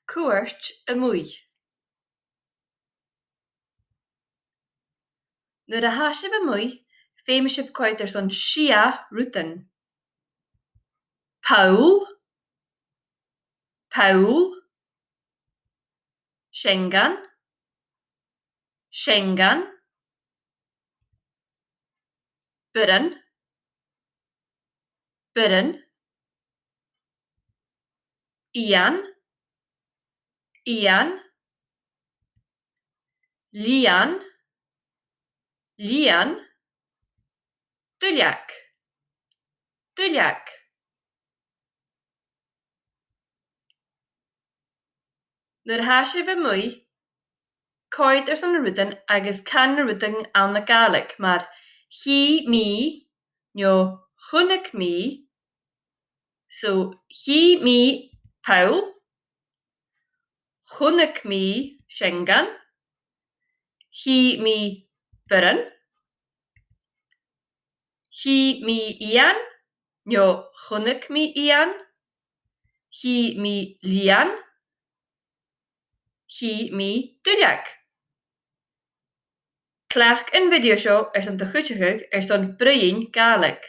Cuairt a mui. Nuair a thaisibh a mui, féime sibh coit ar son sia rutain. Paul, Paul, Schengen, Schengen, Biren, Biren, Ian, Ian, Lian, Lian, Duleach, Duleach. Nuair a thaisibh a mui, coid ar son na rutain agus can na rutain an na Gaelic, mar chi mi nó chunnig mi. So chi mi Paul, chunnig mi Schengen, chi mi Biren, chi mi Ian nó chunnig mi Ian, chi mi Lian, chi mi Duleach. Clach an video seo ar son do chuiteach ar son brion Gaelic.